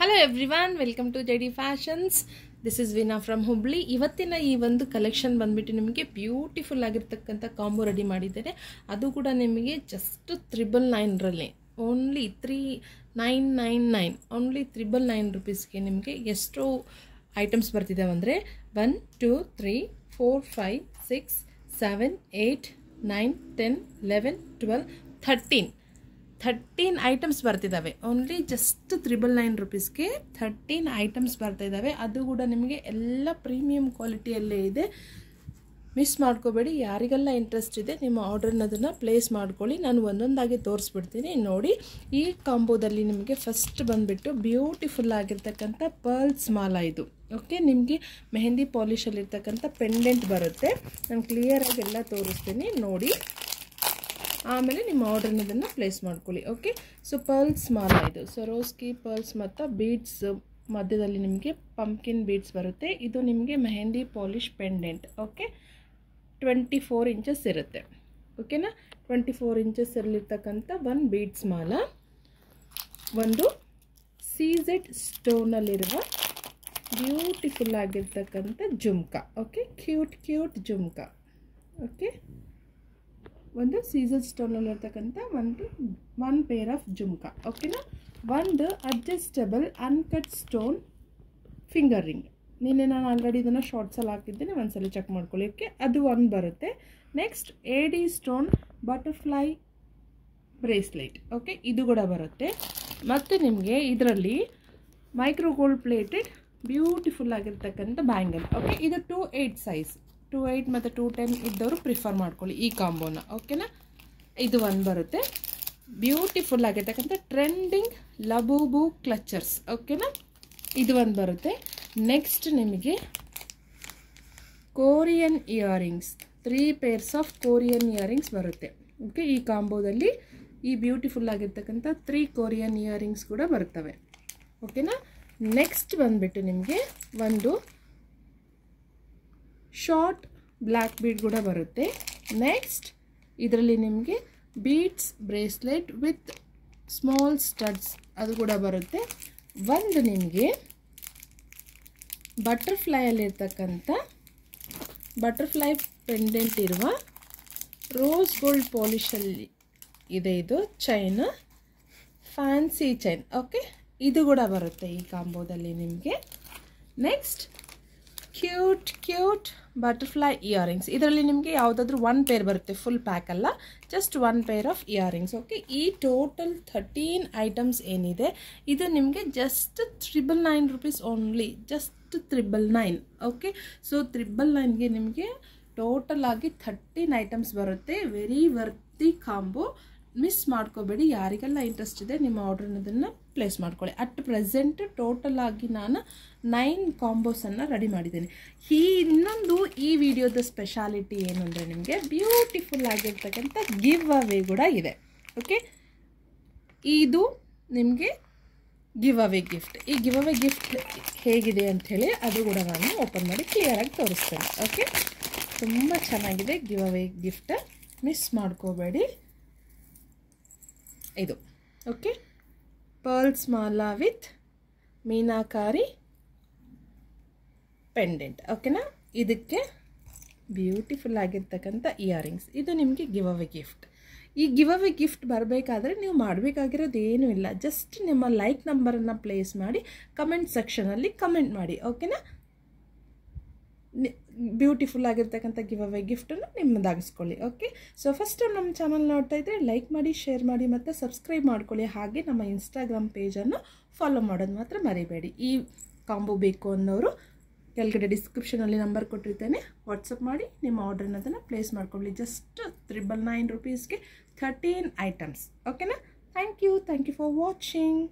Hello everyone, welcome to JD fashions. This is Veena from Hubli. ಇವತ್ತಿನ ಈ ಒಂದು ಕಲೆಕ್ಷನ್ ಬಂದ್ಬಿಟ್ಟು ನಿಮಗೆ ಬ್ಯೂಟಿಫುಲ್ ಆಗಿರ್ತಕ್ಕಂಥ ಕಾಂಬೋ ರೆಡಿ ಮಾಡಿದ್ದೇನೆ. ಅದು ಕೂಡ ನಿಮಗೆ ಜಸ್ಟ್ 999ರಲ್ಲಿ ಓನ್ಲಿ 3999 ಓನ್ಲಿ 999 ರುಪೀಸ್ಗೆ ನಿಮಗೆ ಎಷ್ಟು ಐಟಮ್ಸ್ ಬರ್ತಿದ್ದಾವೆ ಅಂದರೆ 1 2 3 4 5 6 7 8 9 10 11 12 13 ಐಟಮ್ಸ್ ಬರ್ತಿದ್ದಾವೆ. ಓನ್ಲಿ ಜಸ್ಟ್ 999 ರುಪೀಸ್ಗೆ 13 ಐಟಮ್ಸ್ ಬರ್ತಾ ಇದ್ದಾವೆ. ಅದು ಕೂಡ ನಿಮಗೆ ಎಲ್ಲ ಪ್ರೀಮಿಯಂ ಕ್ವಾಲಿಟಿಯಲ್ಲೇ ಇದೆ. ಮಿಸ್ ಮಾಡ್ಕೋಬೇಡಿ. ಯಾರಿಗೆಲ್ಲ ಇಂಟ್ರೆಸ್ಟ್ ಇದೆ ನಿಮ್ಮ ಆರ್ಡರ್ನದನ್ನು ಪ್ಲೇಸ್ ಮಾಡ್ಕೊಳ್ಳಿ. ನಾನು ಒಂದೊಂದಾಗಿ ತೋರಿಸ್ಬಿಡ್ತೀನಿ ನೋಡಿ. ಈ ಕಾಂಬೋದಲ್ಲಿ ನಿಮಗೆ ಫಸ್ಟ್ ಬಂದುಬಿಟ್ಟು ಬ್ಯೂಟಿಫುಲ್ ಆಗಿರ್ತಕ್ಕಂಥ ಪರ್ಲ್ಸ್ ಮಾಲ ಇದು. ಓಕೆ, ನಿಮಗೆ ಮೆಹಂದಿ ಪಾಲಿಶಲ್ಲಿರ್ತಕ್ಕಂಥ ಪೆಂಡೆಂಟ್ ಬರುತ್ತೆ. ನಾನು ಕ್ಲಿಯರಾಗಿ ಎಲ್ಲ ತೋರಿಸ್ತೀನಿ ನೋಡಿ. ಆಮೇಲೆ ನಿಮ್ಮ ಆರ್ಡರ್ನದನ್ನು ಪ್ಲೇಸ್ ಮಾಡ್ಕೊಳ್ಳಿ. ಓಕೆ, ಸೊ ಪರ್ಲ್ಸ್ ಮಾಲ ಇದು ಸರೋಸ್ಕಿ ಪರ್ಲ್ಸ್ ಮತ್ತು ಬೀಡ್ಸ್ ಮಧ್ಯದಲ್ಲಿ ನಿಮಗೆ ಪಂಪ್ಕಿನ್ ಬೀಡ್ಸ್ ಬರುತ್ತೆ. ಇದು ನಿಮಗೆ mehndi polish pendant. Okay, 24 inches ಇರುತ್ತೆ. ಓಕೆನಾ, 24 ಇಂಚಸ್ ಇರಲಿರ್ತಕ್ಕಂಥ ಒಂದು ಬೀಡ್ಸ್ ಮಾಲ, ಒಂದು ಸೀಸೆಡ್ ಸ್ಟೋನಲ್ಲಿರುವ ಬ್ಯೂಟಿಫುಲ್ ಆಗಿರ್ತಕ್ಕಂಥ jhumka. Okay, cute jhumka. Okay, ಒಂದು ಸೀಸೆಡ್ ಸ್ಟೋನಲ್ಲಿರ್ತಕ್ಕಂಥ ಒನ್ ಪೇರ್ ಆಫ್ ಜುಮ್ಕಾ. ಓಕೆನಾ, ಒಂದು adjustable uncut stone finger ring. ನಿನ್ನೆ ನಾನು ಆಲ್ರೆಡಿ ಇದನ್ನು ಶಾರ್ಟ್ಸಲ್ಲಿ ಹಾಕಿದ್ದೇನೆ, ಒಂದ್ಸಲ ಚೆಕ್ ಮಾಡ್ಕೊಳ್ಳಿ. ಓಕೆ, ಅದು ಒಂದು ಬರುತ್ತೆ. Next AD stone butterfly bracelet. Okay, ಇದು ಕೂಡ ಬರುತ್ತೆ. ಮತ್ತು ನಿಮಗೆ ಇದರಲ್ಲಿ ಮೈಕ್ರೋ ಗೋಲ್ಡ್ ಪ್ಲೇಟೆಡ್ ಬ್ಯೂಟಿಫುಲ್ ಆಗಿರ್ತಕ್ಕಂಥ ಬ್ಯಾಂಗಲ್. ಓಕೆ, ಇದು 28 ಸೈಜ್, 28 ಮತ್ತು 210 ಇದ್ದವರು ಪ್ರಿಫರ್ ಮಾಡ್ಕೊಳ್ಳಿ ಈ ಕಾಂಬೋನ. ಓಕೆನಾ, ಇದು ಒಂದು ಬರುತ್ತೆ. ಬ್ಯೂಟಿಫುಲ್ ಆಗಿರ್ತಕ್ಕಂಥ ಟ್ರೆಂಡಿಂಗ್ ಲಬೂಬು ಕ್ಲಚರ್ಸ್. ಓಕೆನಾ, ಇದು ಒಂದು ಬರುತ್ತೆ. ನೆಕ್ಸ್ಟ್ ನಿಮಗೆ Korean earrings, 3 pairs of Korean earrings ಬರುತ್ತೆ. ಓಕೆ, ಈ ಕಾಂಬೋದಲ್ಲಿ ಈ ಬ್ಯೂಟಿಫುಲ್ ಆಗಿರ್ತಕ್ಕಂಥ 3 ಕೋರಿಯನ್ ಇಯರಿಂಗ್ಸ್ ಕೂಡ ಬರ್ತವೆ. ಓಕೆನಾ, ನೆಕ್ಸ್ಟ್ ಬಂದುಬಿಟ್ಟು ನಿಮಗೆ ಒಂದು ಶಾರ್ಟ್ ಬ್ಲ್ಯಾಕ್ ಬೀಡ್ ಕೂಡ ಬರುತ್ತೆ. ನೆಕ್ಸ್ಟ್ ಇದರಲ್ಲಿ ನಿಮಗೆ beads bracelet with small studs ಅದು ಕೂಡ ಬರುತ್ತೆ. ಒಂದು ನಿಮಗೆ ಬಟರ್ಫ್ಲೈಯಲ್ಲಿರ್ತಕ್ಕಂಥ ಬಟರ್ಫ್ಲೈ ಪೆಂಡೆಂಟ್ ಇರುವ ರೋಸ್ ಗೋಲ್ಡ್ ಪಾಲಿಶಲ್ಲಿ ಇದೆ. ಇದು ಚೈನ್, ಫ್ಯಾನ್ಸಿ ಚೈನ್. ಓಕೆ, ಇದು ಕೂಡ ಬರುತ್ತೆ ಈ ಕಾಂಬೋದಲ್ಲಿ ನಿಮಗೆ. Next cute butterfly earrings. ಇದರಲ್ಲಿ ನಿಮಗೆ ಯಾವುದಾದ್ರೂ 1 ಪೇರ್ ಬರುತ್ತೆ, ಫುಲ್ ಪ್ಯಾಕ್ ಅಲ್ಲ, just 1 pair of earrings. Okay, ಈ ಟೋಟಲ್ 13 ಐಟಮ್ಸ್ ಏನಿದೆ ಇದು ನಿಮಗೆ just 999 rupees only, just 999. Okay, so 999ಗೆ ನಿಮಗೆ ಟೋಟಲ್ ಆಗಿ 13 ಐಟಮ್ಸ್ ಬರುತ್ತೆ. Very ವರ್ತಿ combo. ಮಿಸ್ ಮಾಡ್ಕೋಬೇಡಿ. ಯಾರಿಗೆಲ್ಲ ಇಂಟ್ರೆಸ್ಟ್ ಇದೆ ನಿಮ್ಮ ಆರ್ಡರ್ನದನ್ನು ಪ್ಲೇಸ್ ಮಾಡ್ಕೊಳ್ಳಿ. ಅಟ್ ಪ್ರೆಸೆಂಟ್ ಟೋಟಲ್ ಆಗಿ ನಾನು 9 ಕಾಂಬೋಸನ್ನು ರೆಡಿ ಮಾಡಿದ್ದೇನೆ. ಇನ್ನೊಂದು ಈ ವಿಡಿಯೋದ ಸ್ಪೆಷಾಲಿಟಿ ಏನು ಅಂದರೆ ನಿಮಗೆ ಬ್ಯೂಟಿಫುಲ್ ಆಗಿರ್ತಕ್ಕಂಥ ಗಿವ್ ಅವೇ ಕೂಡ ಇದೆ. ಓಕೆ, ಇದು ನಿಮಗೆ ಗಿವ್ ಅವೇ ಗಿಫ್ಟ್. ಈ ಗಿವ್ ಅವೇ ಗಿಫ್ಟ್ ಹೇಗಿದೆ ಅಂಥೇಳಿ ಅದು ಕೂಡ ನಾನು ಓಪನ್ ಮಾಡಿ ಕ್ಲಿಯರಾಗಿ ತೋರಿಸ್ತೇನೆ. ಓಕೆ, ತುಂಬ ಚೆನ್ನಾಗಿದೆ ಗಿವ್ ಅವೇ ಗಿಫ್ಟ್, ಮಿಸ್ ಮಾಡ್ಕೋಬೇಡಿ. ಇದು okay, pearls Mala with meenakari pendant. ಓಕೆನಾ, ಇದಕ್ಕೆ ಬ್ಯೂಟಿಫುಲ್ ಆಗಿರ್ತಕ್ಕಂಥ ಇಯರಿಂಗ್ಸ್. ಇದು ನಿಮಗೆ ಗಿವ್ ಅವೇ ಗಿಫ್ಟ್. ಈ ಗಿವ್ ಅವೇ ಗಿಫ್ಟ್ ಬರಬೇಕಾದ್ರೆ ನೀವು ಮಾಡಬೇಕಾಗಿರೋದು ಏನೂ ಇಲ್ಲ, ಜಸ್ಟ್ ನಿಮ್ಮ ಲೈಕ್ ನಂಬರನ್ನು ಪ್ಲೇಸ್ ಮಾಡಿ ಕಮೆಂಟ್ ಸೆಕ್ಷನಲ್ಲಿ ಕಮೆಂಟ್ ಮಾಡಿ. ಓಕೆನಾ, ಬ್ಯೂಟಿಫುಲ್ ಆಗಿರ್ತಕ್ಕಂಥ ಗಿವ್ ಅವೇ ಗಿಫ್ಟನ್ನು ನಿಮ್ಮದಾಗಿಸ್ಕೊಳ್ಳಿ. ಓಕೆ, ಸೊ ಫಸ್ಟ್ ನಮ್ಮ ಚಾನಲ್ ನೋಡ್ತಾ ಇದ್ದರೆ ಲೈಕ್ ಮಾಡಿ, ಶೇರ್ ಮಾಡಿ ಮತ್ತು ಸಬ್ಸ್ಕ್ರೈಬ್ ಮಾಡ್ಕೊಳ್ಳಿ. ಹಾಗೆ ನಮ್ಮ ಇನ್ಸ್ಟಾಗ್ರಾಮ್ ಪೇಜನ್ನು ಫಾಲೋ ಮಾಡೋದು ಮಾತ್ರ ಮರಿಬೇಡಿ. ಈ ಕಾಂಬೋ ಬೇಕು ಅನ್ನೋರು ಕೆಳಗಡೆ ಡಿಸ್ಕ್ರಿಪ್ಷನಲ್ಲಿ ನಂಬರ್ ಕೊಟ್ಟಿರ್ತೇನೆ, ವಾಟ್ಸಪ್ ಮಾಡಿ ನಿಮ್ಮ ಆರ್ಡರ್ನದನ್ನು ಪ್ಲೇಸ್ ಮಾಡ್ಕೊಳ್ಳಿ. Just 999 ರುಪೀಸ್ಗೆ 13 items. ಓಕೆನಾ, ಥ್ಯಾಂಕ್ ಯು ಫಾರ್ ವಾಚಿಂಗ್.